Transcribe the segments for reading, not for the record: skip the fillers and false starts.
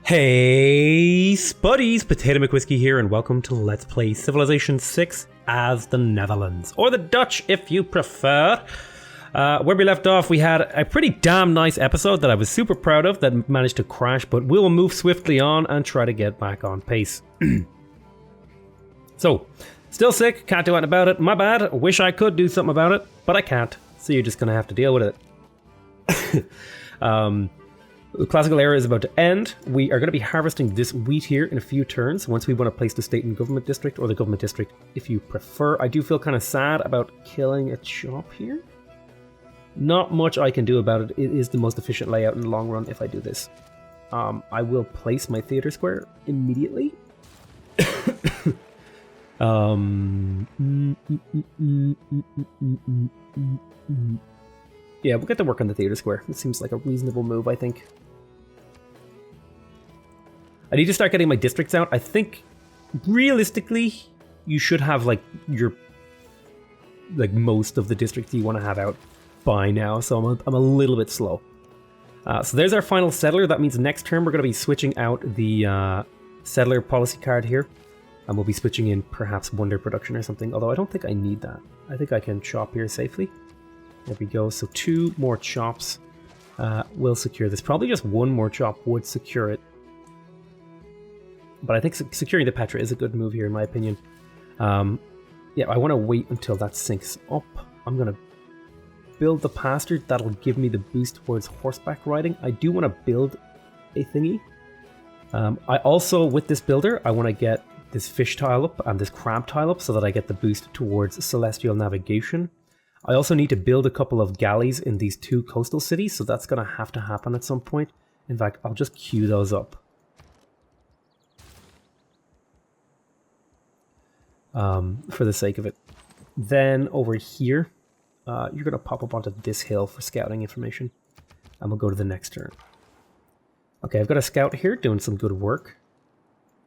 Hey Spuddies, PotatoMcWhiskey here, and welcome to Let's Play Civilization 6 as the Netherlands, or the Dutch if you prefer. Where we left off, we had a pretty damn nice episode that I was super proud of that managed to crash, but we'll move swiftly on and try to get back on pace. So, still sick, can't do anything about it, my bad, wish I could do something about it, but I can't, so you're just gonna have to deal with it. The classical era is about to end. We are going to be harvesting this wheat here in a few turns once we want to place the state and government district, or the government district if you prefer. I do feel kind of sad about killing a chop here. Not much I can do about it. It is the most efficient layout in the long run if I do this. I will place my theater square immediately. Yeah, we'll get to work on the theater square. It seems like a reasonable move, I think. I need to start getting my districts out. I think, realistically, you should have, like, your... like, most of the districts you want to have out by now, so I'm a little bit slow. So there's our final settler. That means next turn we're going to be switching out the settler policy card here. And we'll be switching in, perhaps, wonder production or something, although I don't think I need that. I think I can chop here safely. There we go, so 2 more chops will secure this. Probably just 1 more chop would secure it. But I think securing the Petra is a good move here, in my opinion. Yeah, I want to wait until that syncs up. I'm going to build the pasture. That'll give me the boost towards horseback riding. I do want to build a thingy. I also, with this builder, I want to get this fish tile up and this crab tile up so that I get the boost towards celestial navigation. I also need to build a couple of galleys in these 2 coastal cities, so that's going to have to happen at some point. In fact, I'll just queue those up. For the sake of it. Then over here, you're going to pop up onto this hill for scouting information. And we'll go to the next turn. Okay, I've got a scout here doing some good work.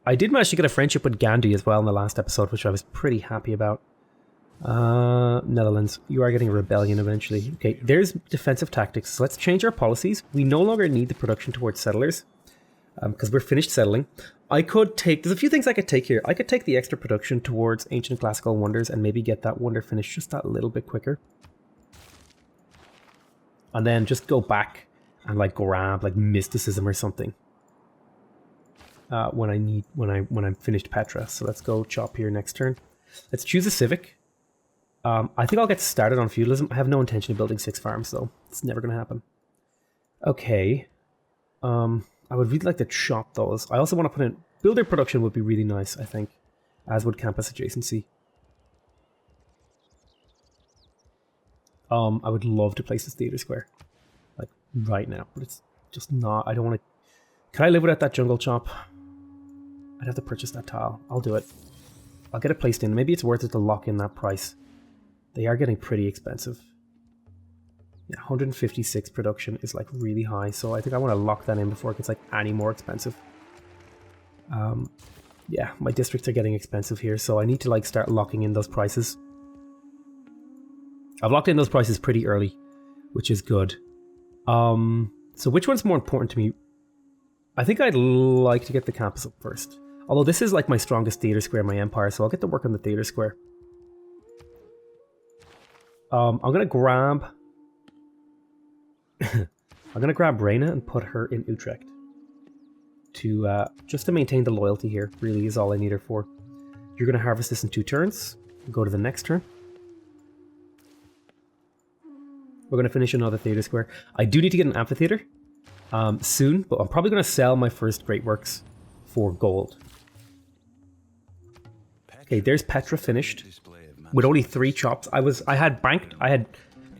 I did manage to get a friendship with Gandhi as well in the last episode, which I was pretty happy about. Netherlands, you are getting a rebellion eventually. Okay, there's defensive tactics. So let's change our policies. We no longer need the production towards settlers because we're finished settling. I could take, there's a few things I could take here. I could take the extra production towards ancient and classical wonders and maybe get that wonder finished just that little bit quicker. And then just go back and like grab like mysticism or something. When I'm finished Petra. So let's go chop here next turn. Let's choose a civic. I think I'll get started on feudalism. I have no intention of building 6 farms, though. It's never going to happen. Okay. I would really like to chop those. I also want to put in... builder production would be really nice, I think. As would campus adjacency. I would love to place this theater square. Like, right now. But it's just not... I don't want to... Can I live without that jungle chop? I'd have to purchase that tile. I'll do it. I'll get it placed in. Maybe it's worth it to lock in that price. They are getting pretty expensive. Yeah, 156 production is like really high, so I think I want to lock that in before it gets like any more expensive. Yeah, my districts are getting expensive here, so I need to like start locking in those prices. I've locked in those prices pretty early, which is good. So which one's more important to me? I think I'd like to get the campus up first. Although this is like my strongest theater square in my empire, so I'll get to work on the theater square. I'm gonna grab... I'm gonna grab Reyna and put her in Utrecht. To, just to maintain the loyalty here, really is all I need her for. You're gonna harvest this in 2 turns. Go to the next turn. We're gonna finish another theater square. I do need to get an amphitheater soon, but I'm probably gonna sell my first great works for gold. Okay, there's Petra finished with only 3 chops. I had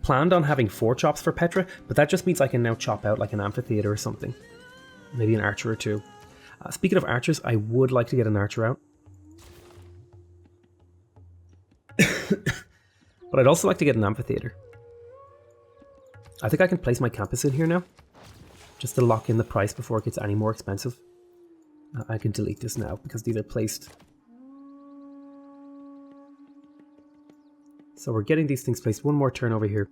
planned on having 4 chops for Petra, but that just means I can now chop out like an amphitheater or something. Maybe an archer or 2. Speaking of archers, I would like to get an archer out. But I'd also like to get an amphitheater. I think I can place my campus in here now, just to lock in the price before it gets any more expensive. I can delete this now because these are placed. So we're getting these things placed. One more turn over here.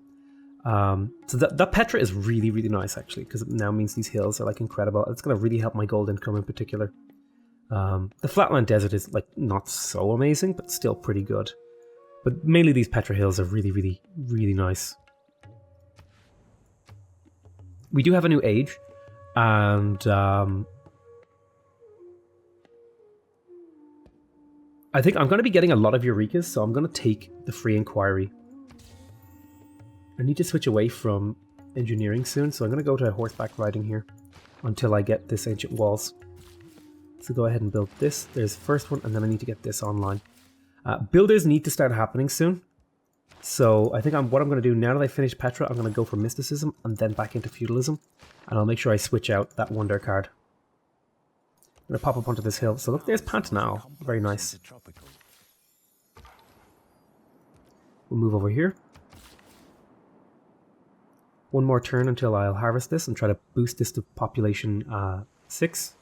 So that Petra is really, really nice, actually, because it now means these hills are, like, incredible. It's going to really help my gold income in particular. The Flatland Desert is, like, not so amazing, but still pretty good. But mainly these Petra hills are really, really, really nice. We do have a new age, and I think I'm going to be getting a lot of Eurekas, so I'm going to take the free inquiry. I need to switch away from engineering soon, so I'm going to go to horseback riding here until I get this ancient walls. So go ahead and build this. There's the first one, and then I need to get this online. Builders need to start happening soon. So I think what I'm going to do now that I finish Petra, I'm going to go for mysticism and then back into feudalism. And I'll make sure I switch out that wonder card. I'm going to pop up onto this hill. So look, there's Pantanal. Very nice. We'll move over here. One more turn until I'll harvest this and try to boost this to population 6.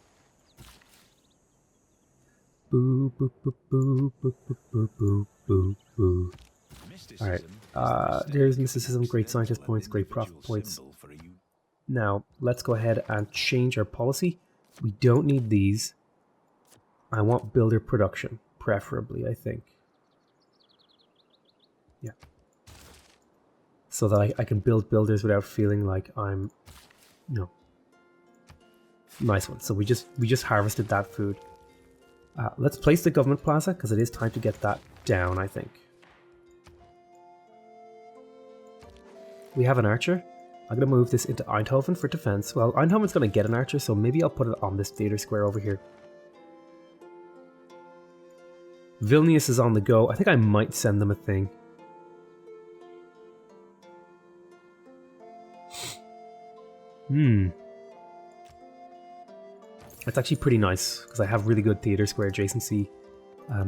Boo, boo, boo, boo, boo, boo, boo, boo, boo, boo. Alright, there's mysticism, great scientist points, great profit points. Now, let's go ahead and change our policy. We don't need these. I want builder production, preferably, I think. Yeah. So that I can build builders without feeling like I'm, nice one. So we just harvested that food. Let's place the government plaza because it is time to get that down, I think. We have an archer. I'm going to move this into Eindhoven for defense. Well, Eindhoven's going to get an archer, so maybe I'll put it on this theater square over here. Vilnius is on the go. I think I might send them a thing. That's actually pretty nice, because I have really good theater square adjacency,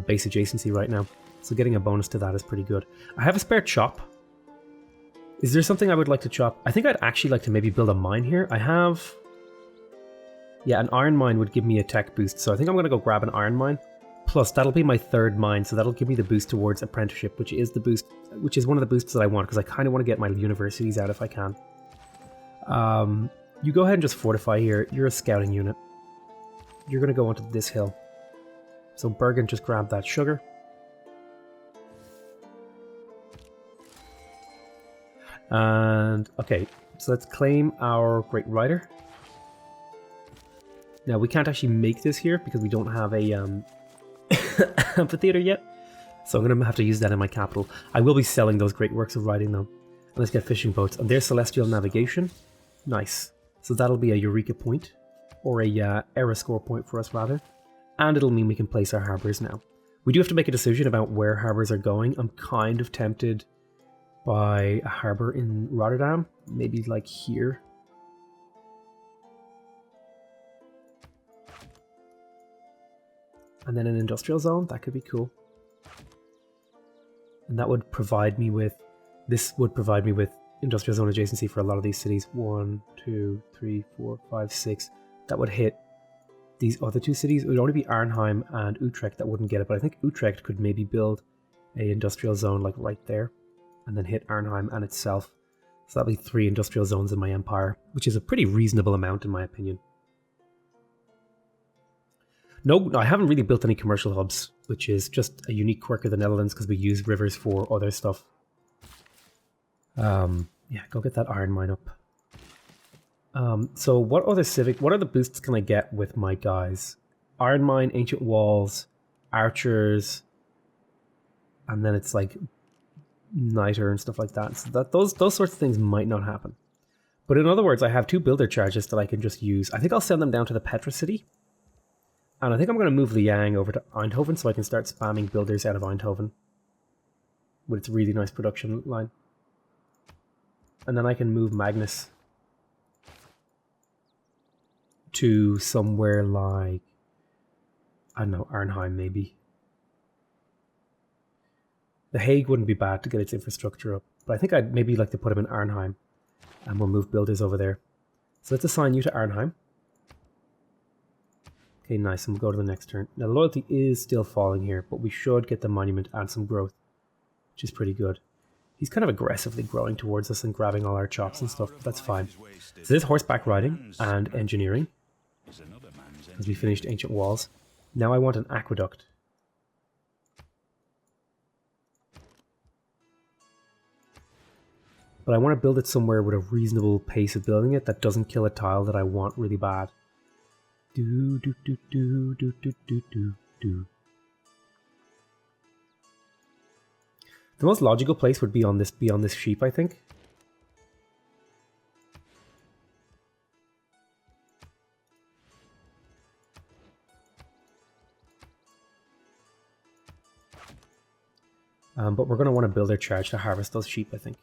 base adjacency right now. So getting a bonus to that is pretty good. I have a spare chop. Is there something I would like to chop? I think I'd actually like to maybe build a mine here. I have... Yeah, an iron mine would give me a tech boost, so I think I'm going to go grab an iron mine. Plus, that'll be my third mine, so that'll give me the boost towards apprenticeship, which is one of the boosts that I want, because I kind of want to get my universities out if I can. You go ahead and just fortify here. You're a scouting unit. You're going to go onto this hill. So Bergen, just grab that sugar. And, okay, so let's claim our Great Rider. Now, we can't actually make this here because we don't have a amphitheater yet. So I'm going to have to use that in my capital. I will be selling those great works of riding, though. And let's get fishing boats. And there's Celestial Navigation. Nice. So that'll be a Eureka point. Or a Era score point for us, rather. And it'll mean we can place our harbours now. We do have to make a decision about where harbours are going. I'm kind of tempted by a harbour in Rotterdam. Maybe like here. And then an industrial zone. That could be cool. And that would provide me with... This would provide me with industrial zone adjacency for a lot of these cities. 1, 2, 3, 4, 5, 6. That would hit these other two cities. It would only be Arnhem and Utrecht that wouldn't get it, but I think Utrecht could maybe build a industrial zone like right there, and then hit Arnhem and itself. So that'll be 3 industrial zones in my empire, which is a pretty reasonable amount in my opinion. No, I haven't really built any commercial hubs, which is just a unique quirk of the Netherlands because we use rivers for other stuff. Yeah, go get that iron mine up. So what are the boosts can I get with my guys? Iron Mine, Ancient Walls, Archers, and then it's like Niter and stuff like that. So that those sorts of things might not happen. But in other words, I have 2 builder charges that I can just use. I think I'll send them down to the Petra City. And I think I'm going to move Liang over to Eindhoven so I can start spamming builders out of Eindhoven. With its really nice production line. And then I can move Magnus to somewhere like, I don't know, Arnhem maybe. The Hague wouldn't be bad to get its infrastructure up, but I think I'd maybe like to put him in Arnhem, and we'll move builders over there. So let's assign you to Arnhem. Okay, nice, and we'll go to the next turn. Now the loyalty is still falling here, but we should get the monument and some growth, which is pretty good. He's kind of aggressively growing towards us and grabbing all our chops and stuff, but that's fine. So this is horseback riding and engineering, as we finished ancient walls. Now I want an aqueduct. But I want to build it somewhere with a reasonable pace of building it that doesn't kill a tile that I want really bad. Do do do do do do do do do. The most logical place would be on this sheep, I think. But we're going to want to build our charge to harvest those sheep, I think.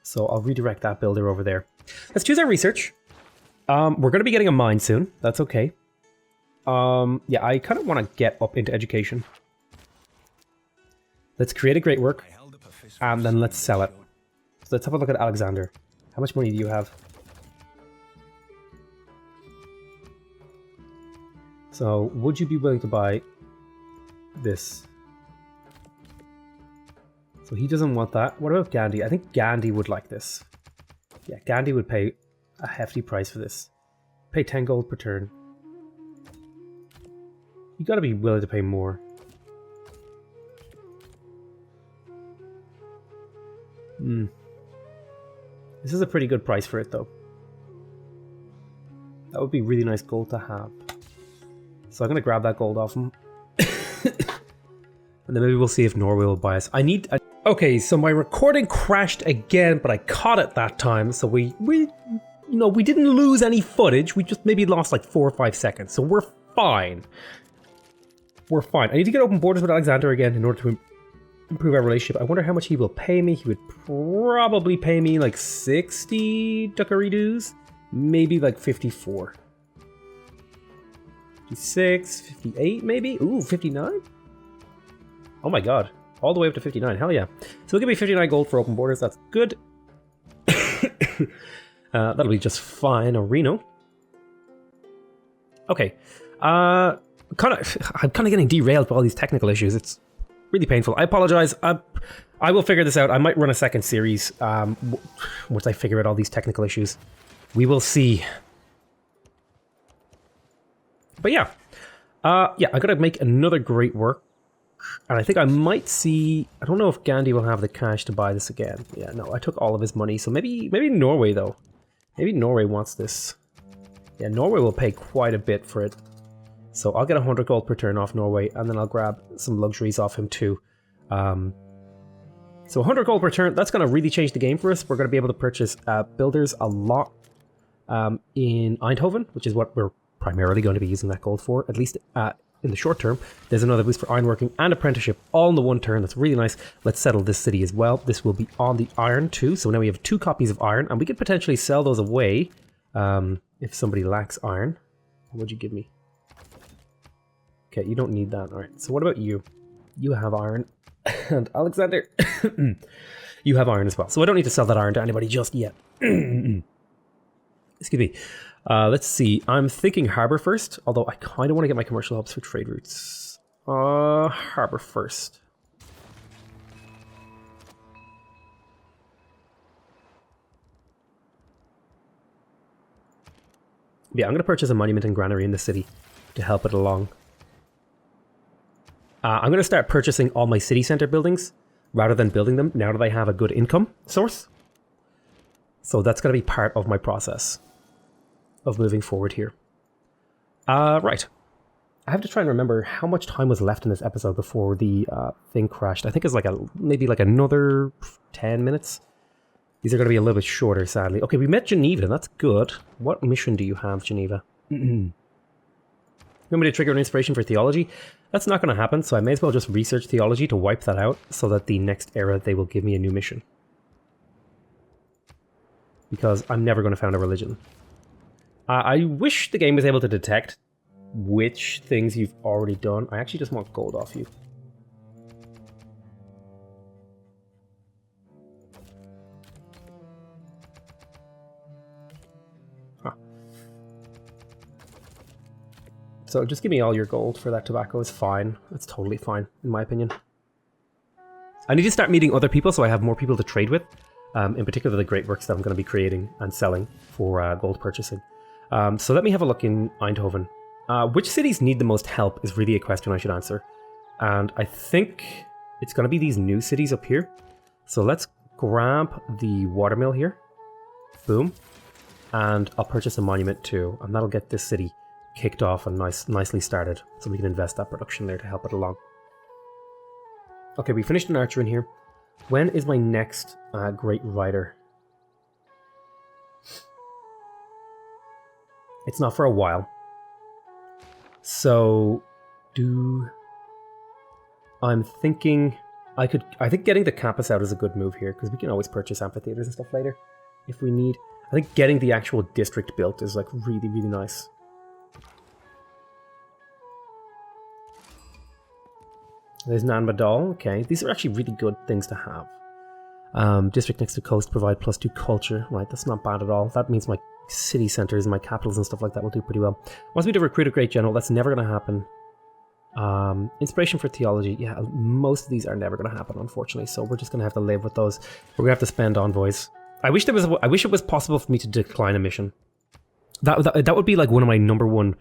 So I'll redirect that builder over there. Let's choose our research. We're going to be getting a mine soon. That's okay. Yeah, I kind of want to get up into education. Let's create a great work, and then let's sell it. So let's have a look at Alexander. How much money do you have? So, would you be willing to buy this? So he doesn't want that. What about Gandhi? I think Gandhi would like this. Yeah, Gandhi would pay a hefty price for this. Pay 10 gold per turn. You gotta be willing to pay more. This is a pretty good price for it, though. That would be really nice gold to have. So I'm going to grab that gold off him. And then maybe we'll see if Norway will buy us. Okay, so my recording crashed again, but I caught it that time. So we didn't lose any footage. We just maybe lost like 4 or 5 seconds. So we're fine. We're fine. I need to get open borders with Alexander again in order to improve our relationship. I wonder how much he will pay me. He would probably pay me like 60 ducaridoos. Maybe like 54. 56, 58 maybe? Ooh, 59? Oh my god. All the way up to 59. Hell yeah. So he'll give me 59 gold for open borders. That's good. That'll be just fine. Reno. Okay. I'm kind of getting derailed by all these technical issues. It's really painful. I apologize. I will figure this out. I might run a second series once I figure out all these technical issues. We will see. But yeah. Yeah, I gotta make another great work. And I think I might see... I don't know if Gandhi will have the cash to buy this again. Yeah, no, I took all of his money. So maybe Norway, though. Maybe Norway wants this. Yeah, Norway will pay quite a bit for it. So I'll get 100 gold per turn off Norway, and then I'll grab some luxuries off him too. So 100 gold per turn, that's going to really change the game for us. We're going to be able to purchase builders a lot in Eindhoven, which is what we're primarily going to be using that gold for, at least in the short term. There's another boost for ironworking and apprenticeship all in the one turn. That's really nice. Let's settle this city as well. This will be on the iron too. So now we have 2 copies of iron, and we could potentially sell those away if somebody lacks iron. What'd you give me? Okay, you don't need that. All right, so what about you? You have iron. And Alexander, you have iron as well. So I don't need to sell that iron to anybody just yet. Excuse me. Let's see. I'm thinking harbor first, although I kind of want to get my commercial hubs for trade routes. Harbor first. Yeah, I'm going to purchase a monument and granary in the city to help it along. I'm going to start purchasing all my city center buildings rather than building them now that I have a good income source. So that's going to be part of my process of moving forward here. Right. I have to try and remember how much time was left in this episode before the thing crashed. I think it's like maybe like another 10 minutes. These are going to be a little bit shorter, sadly. Okay, we met Geneva. That's good. What mission do you have, Geneva? You want me to trigger an inspiration for theology? That's not going to happen, so I may as well just research theology to wipe that out so that the next era they will give me a new mission. Because I'm never going to found a religion. I wish the game was able to detect which things you've already done. I actually just want gold off you. Huh. So just give me all your gold for that tobacco. It's fine. It's totally fine, in my opinion. So I need to start meeting other people so I have more people to trade with. In particular, the great works that I'm going to be creating and selling for gold purchasing. So let me have a look in Eindhoven. Which cities need the most help is really a question I should answer. And I think it's going to be these new cities up here. So let's grab the watermill here. Boom. And I'll purchase a monument too. And that'll get this city kicked off and nicely started. So we can invest that production there to help it along. Okay, we finished an archer in here. When is my next great rider? It's not for a while. So, I'm thinking I think getting the campus out is a good move here, because we can always purchase amphitheaters and stuff later if we need. I think getting the actual district built is like really, really nice. There's Nanmadal. Okay, these are actually really good things to have. District next to coast provide +2 culture. Right, that's not bad at all. That means my city centers and my capitals and stuff like that will do pretty well. Wants me to recruit a great general. That's never going to happen. Inspiration for theology. Yeah, most of these are never going to happen, unfortunately. So we're just going to have to live with those. We're going to have to spend envoys. I wish it was possible for me to decline a mission. That would be like one of my number one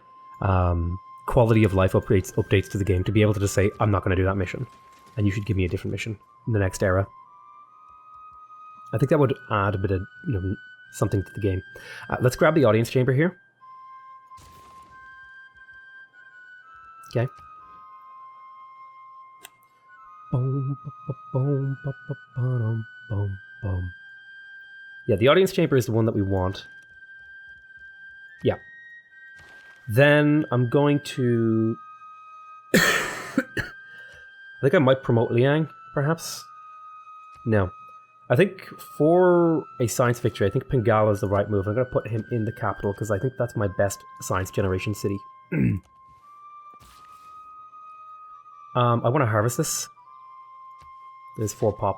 quality of life updates to the game, to be able to just say, I'm not going to do that mission, and you should give me a different mission in the next era. I think that would add a bit of something to the game. Let's grab the audience chamber here. Okay. Yeah, the audience chamber is the one that we want. Yeah. Then I'm going to... I think I might promote Liang, perhaps? No. I think for a science victory, I think Pingala is the right move. I'm going to put him in the capital, because I think that's my best science generation city. I want to harvest this. There's 4 pop.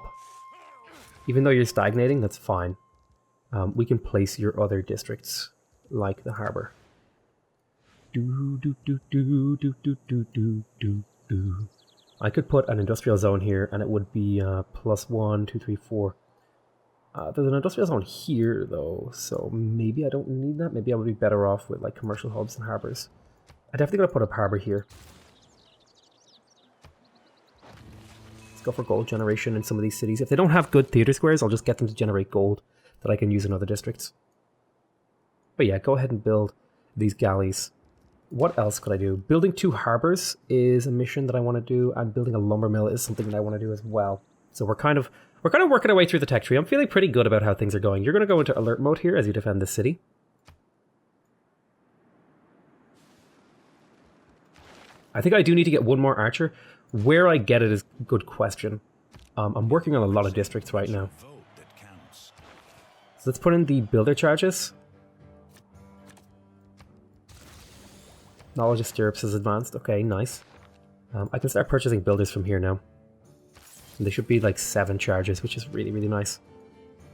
Even though you're stagnating, that's fine. We can place your other districts, like the harbor. I could put an industrial zone here, and it would be +1, 2, 3, 4. There's an industrial zone here, though, so maybe I don't need that. Maybe I would be better off with like commercial hubs and harbors. I'm definitely gonna put a harbor here. Let's go for gold generation in some of these cities. If they don't have good theater squares, I'll just get them to generate gold that I can use in other districts. But yeah, go ahead and build these galleys. What else could I do? Building 2 harbors is a mission that I want to do, and building a lumber mill is something that I want to do as well. So we're kind of working our way through the tech tree. I'm feeling pretty good about how things are going. You're going to go into alert mode here as you defend this city. I think I do need to get 1 more archer. Where I get it is a good question. I'm working on a lot of districts right now. So let's put in the builder charges. Knowledge of stirrups is advanced. Okay, nice. I can start purchasing builders from here now. And they should be like 7 charges, which is really, really nice.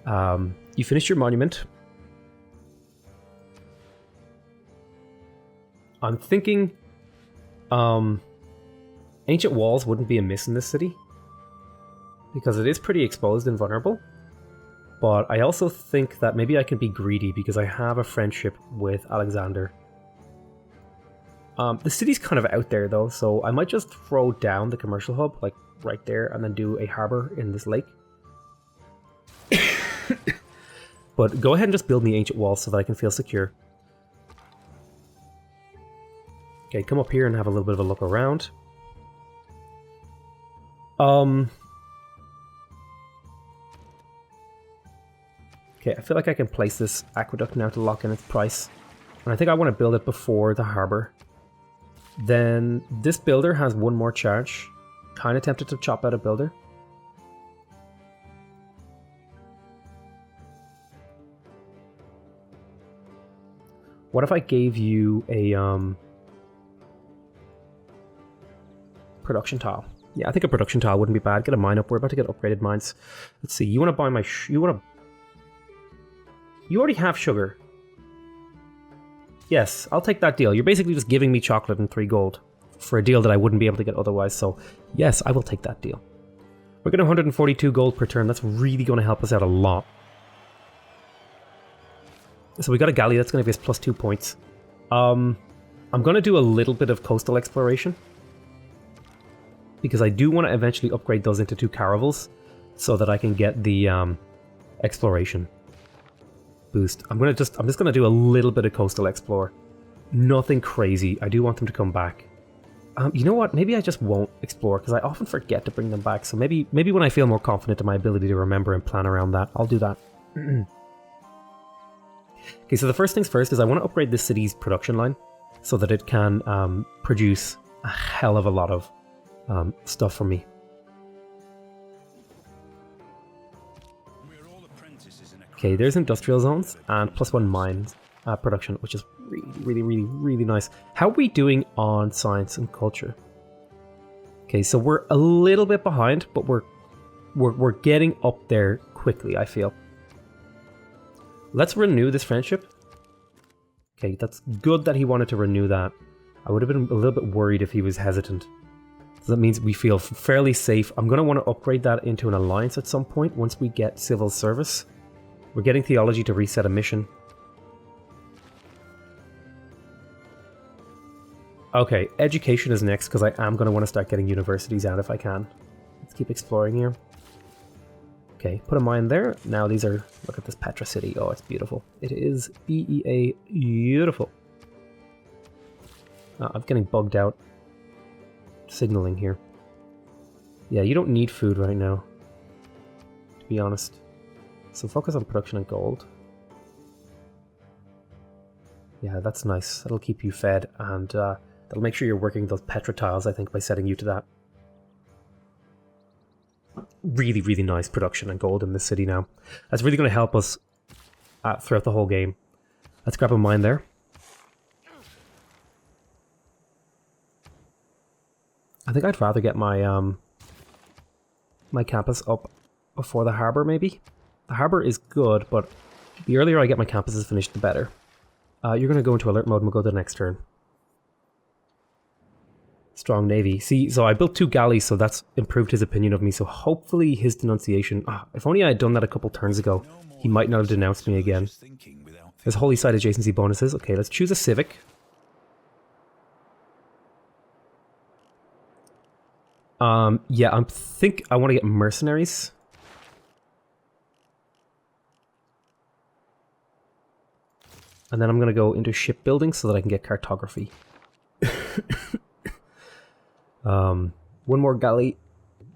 You finished your monument. I'm thinking ancient walls wouldn't be amiss in this city, because it is pretty exposed and vulnerable. But I also think that maybe I can be greedy because I have a friendship with Alexander. The city's kind of out there though, so I might just throw down the commercial hub, like right there, and then do a harbor in this lake. But go ahead and just build me ancient walls so that I can feel secure. Okay, come up here and have a little bit of a look around. Okay, I feel like I can place this aqueduct now to lock in its price. And I think I want to build it before the harbor. Then this builder has 1 more charge. Kind of tempted to chop out a builder. What if I gave you a production tile? Yeah, I think a production tile wouldn't be bad. Get a mine up. We're about to get upgraded mines. Let's see. You want to buy my... You already have sugar. Yes, I'll take that deal. You're basically just giving me chocolate and 3 gold for a deal that I wouldn't be able to get otherwise. So, yes, I will take that deal. We're getting 142 gold per turn. That's really going to help us out a lot. So we got a galley. That's going to give us +2 points. I'm going to do a little bit of coastal exploration, because I do want to eventually upgrade those into 2 caravels so that I can get the exploration boost. I'm just going to do a little bit of coastal explore. Nothing crazy. I do want them to come back. You know what? Maybe I just won't explore, because I often forget to bring them back. So maybe when I feel more confident in my ability to remember and plan around that, I'll do that. Okay, so the first things first is I want to upgrade this city's production line so that it can produce a hell of a lot of stuff for me. Okay, there's industrial zones and +1 mines production, which is really nice. How are we doing on science and culture? Okay, so we're a little bit behind, but we're getting up there quickly, I feel. Let's renew this friendship. Okay, that's good that he wanted to renew that. I would have been a little bit worried if he was hesitant. So that means we feel fairly safe. I'm going to want to upgrade that into an alliance at some point once we get civil service. We're getting theology to reset a mission. Okay, education is next, because I am going to want to start getting universities out if I can. Let's keep exploring here. Okay, put a mine there. Now these are... Look at this Petra City. Oh, it's beautiful. It is BEA beautiful. I'm getting bugged out. Signaling here. Yeah, you don't need food right now, to be honest. So focus on production and gold. Yeah, that's nice. That'll keep you fed, and that'll make sure you're working those Petra tiles, I think, by setting you to that. Really nice production and gold in this city now. That's really going to help us throughout the whole game. Let's grab a mine there. I think I'd rather get my my campus up before the harbour, maybe. The harbour is good, but the earlier I get my campuses finished, the better. You're going to go into alert mode and we'll go to the next turn. Strong navy. See, so I built 2 galleys, so that's improved his opinion of me. So hopefully his denunciation... if only I had done that a couple turns ago, he might not have denounced me again. There's holy site adjacency bonuses. Okay, let's choose a civic. Yeah, I think I want to get mercenaries. And then I'm going to go into shipbuilding so that I can get cartography. One more galley.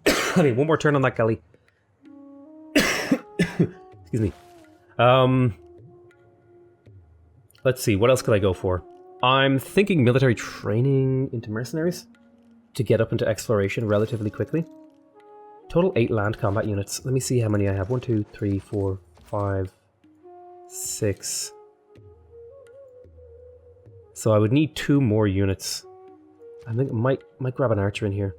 I mean, one more turn on that galley. Excuse me. Let's see, what else could I go for? I'm thinking military training into mercenaries to get up into exploration relatively quickly. Total 8 land combat units. Let me see how many I have. 1, 2, 3, 4, 5, 6. So I would need 2 more units. I think I might grab an archer in here.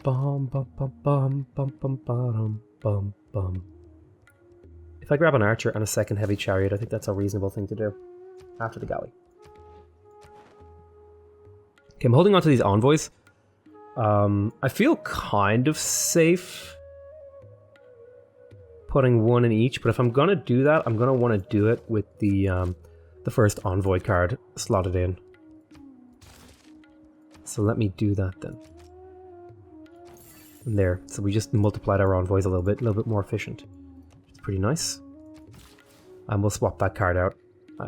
Bum bum bum bum bum bum bum bum bum. If I grab an archer and a second heavy chariot, I think that's a reasonable thing to do. After the galley. Okay, I'm holding on to these envoys. I feel kind of safe putting 1 in each, but if I'm gonna do that, I'm gonna want to do it with the first envoy card slotted in. So let me do that then. And there, so we just multiplied our envoys a little bit more efficient. It's pretty nice. And we'll swap that card out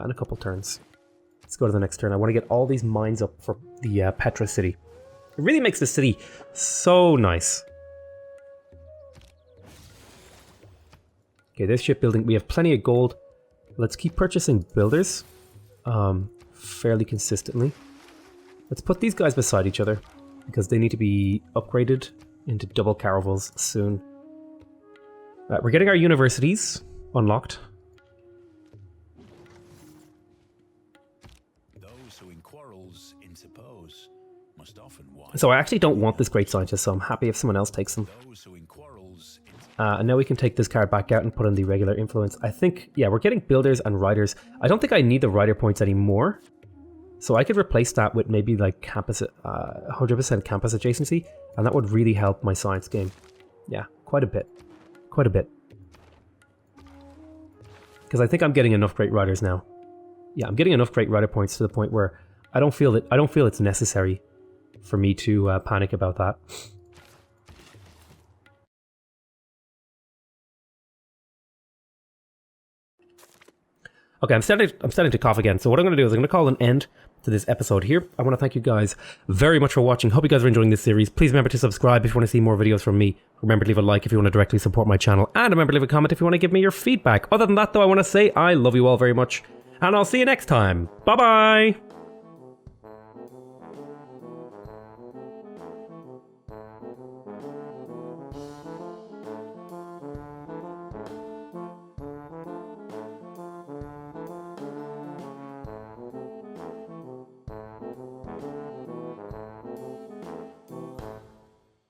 in a couple turns. Let's go to the next turn. I want to get all these mines up for the Petra city. It really makes the city so nice. Okay, there's shipbuilding. We have plenty of gold. Let's keep purchasing builders fairly consistently. Let's put these guys beside each other because they need to be upgraded into double caravels soon. We're getting our universities unlocked. Those who in quarrels interpose must often want. So I actually don't want this great scientist, so I'm happy if someone else takes them. And now we can take this card back out and put in the regular influence. I think, yeah, we're getting builders and riders. I don't think I need the rider points anymore. So I could replace that with maybe like campus, 100% campus adjacency, and that would really help my science game. Yeah, quite a bit. Quite a bit. Because I think I'm getting enough great writers now. Yeah, I'm getting enough great writer points to the point where I don't feel it's necessary for me to panic about that. Okay, I'm starting to cough again. So what I'm going to do is I'm going to call an end to this episode here. I want to thank you guys very much for watching. Hope you guys are enjoying this series. Please remember to subscribe if you want to see more videos from me. Remember to leave a like if you want to directly support my channel. And remember to leave a comment if you want to give me your feedback. Other than that, though, I want to say I love you all very much. And I'll see you next time. Bye-bye!